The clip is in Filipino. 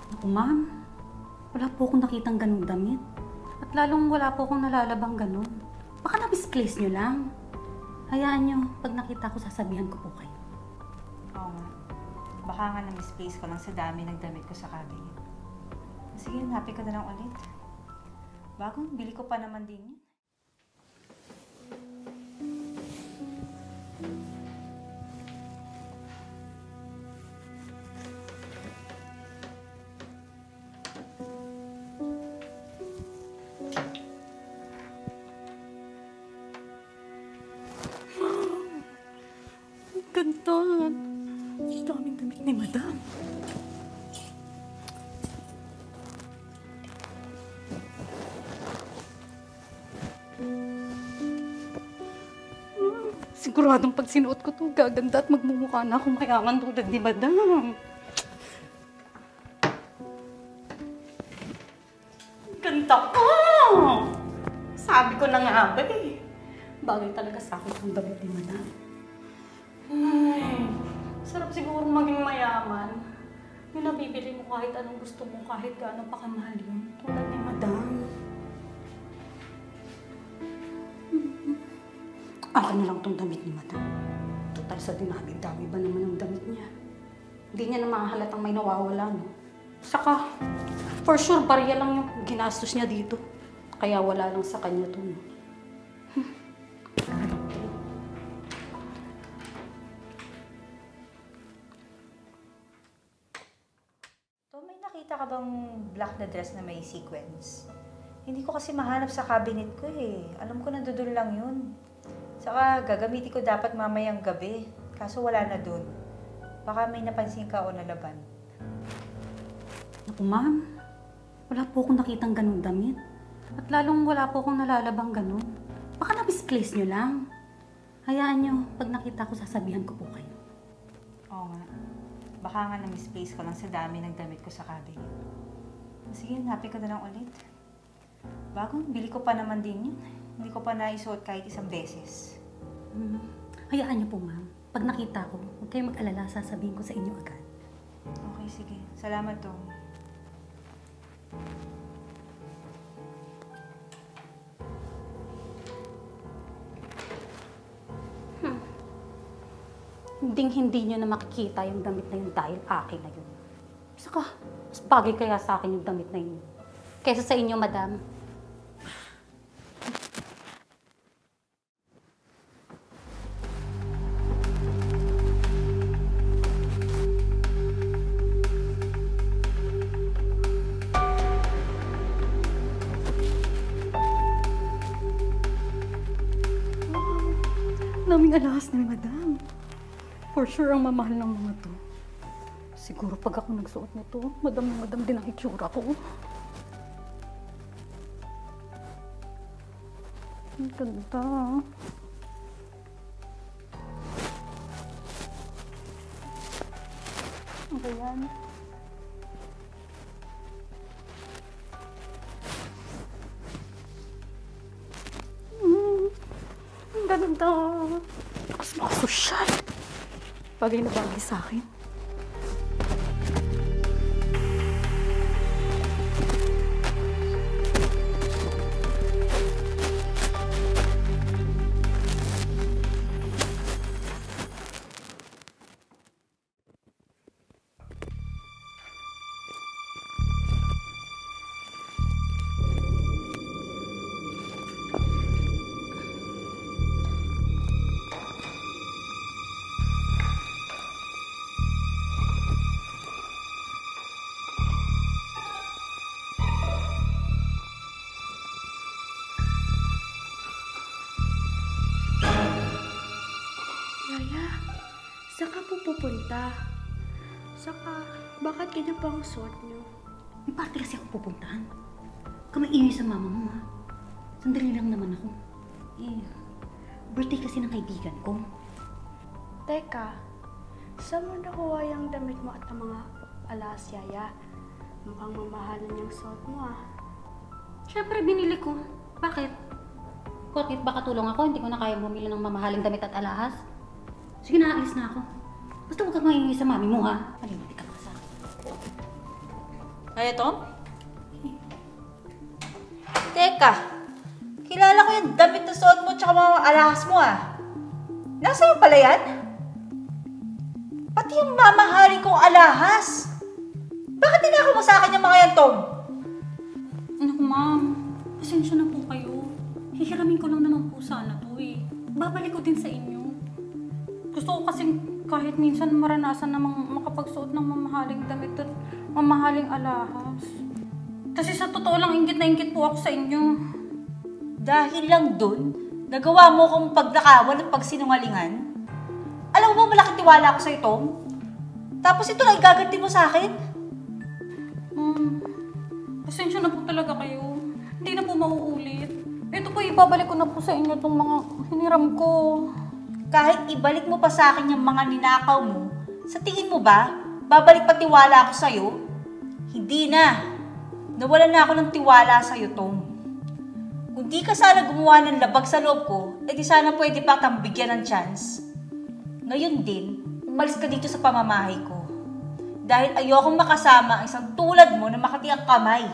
Naku ma'am, wala po akong nakitang ganung damit. At lalong wala po akong nalalabang ganun. Baka na-misplace nyo lang. Hayaan nyo, pag nakita ko sasabihan ko po kayo. Oo nga. Baka nga na-misplace ko lang sa dami ng damit ko sa cabinet. Sige, hanapin ko na lang ulit. Bagong bili ko pa naman din yun. Ganda. Ang daming damit ni madam. Siguradong pag sinuot ko to, gaganda at magmumukha na akong mayaman tulad ni madam. Ganda ko! Sabi ko na nga ba eh. Bagay talaga sa akin ang damit ni madam. Ay, sarap siguro maging mayaman. Yung nabibili mo kahit anong gusto mo, kahit gaano pa kamahal yun. Tulad ni madam. Akin na lang tong damit ni madam. Total sa dinami-dami ba naman ang damit niya? Hindi niya na makahalatang may nawawala, no? Saka, for sure, barya lang yung ginastos niya dito. Kaya wala lang sa kanya to, no? May nakita ka bang black na dress na may sequins? Hindi ko kasi mahanap sa cabinet ko eh. Alam ko nandoon lang yun. Saka gagamitin ko dapat mamayang gabi. Kaso wala na dun. Baka may napansin ka o nalaban. Naku ma'am, wala po akong nakitang ganung damit. At lalong wala po akong nalalabang ganun. Baka na-misplace nyo lang. Hayaan nyo, pag nakita ko sasabihan ko po kayo. Oo nga. Baka nga na-misplace ko lang sa dami ng damit ko sa cabinet. Sige, hanapin ko na lang ulit. Bagong bili ko pa naman din yun. Hindi ko pa naisuot kahit isang beses. Hayaan niyo po, ma'am. Pag nakita ko, huwag kayong mag-alala, sasabihin ko sa inyo agad. Okay, sige. Salamat, Tom. Hindi nyo na makikita yung damit na yun dahil akin na yun. Saka, mas bagay kaya sa akin yung damit na yun. Kaysa sa inyo, madam. Naming alahas ni madam. For sure, ang mamahal ng mga to. Siguro pag ako nagsuot nito, madam na madam din ang itsura ko. Ang ganda. Ano ba yan? Ang ganda. Lakas makasosyal. Bagay na bagay sa akin. Saan ka po pupunta? Saka, bakit ganyan pa ang suot niyo? May party kasi ako pupuntahan. Kamaingay sa mama mo, ha? Sandali lang naman ako. Eh, birthday kasi ng kaibigan ko. Teka, saan mo nakuha yung damit mo at ang mga alas, Yaya? Mukhang mamahalan yung suot mo, ah. Siyempre, binili ko. Bakit? Bakit baka tulong ako? Hindi ko na kaya bumili ng mamahaling damit at alahas. Sige na, alis na ako. Basta huwag kang maingay sa mami mo, ha? Malimiti ka pa sa akin. Kaya, Tom? Teka, kilala ko yung damit na suot mo tsaka mga alahas mo Nasaan pala yan? Pati yung mamahalin kong alahas. Bakit tinako mo sa akin yung mga yan, Tom? Naku, ma'am. Pasensya na po kayo. Hihiramin ko lang naman po sana to eh. Babalik ko din sa inyo. Gusto ko kasing kahit minsan maranasan namang makapagsuot ng mamahaling damit at mamahaling alahas. Kasi sa totoo lang, inggit na inggit po ako sa inyo. Dahil lang dun, nagawa mo akong pagnakawan at pagsinungalingan? Alam mo ba malaking tiwala ako sa'yo, Tom? Tapos ito lang igaganti mo sa akin? Pasensya na po talaga kayo. Hindi na po mauulit. Ito po, ibabalik ko na po sa inyo itong mga hiniram ko. Kahit ibalik mo pa sa akin yung mga ninakaw mo, sa tingin mo ba, babalik pa tiwala ako sa'yo? Hindi na. Nawalan na ako ng tiwala sa'yo, Tom. Kung di ka sana gumawa ng labag sa loob ko, edi sana pwede pa kang bigyan ng chance. Ngayon din, umalis ka dito sa pamamahay ko. Dahil ayokong makasama ang isang tulad mo na makati ang kamay.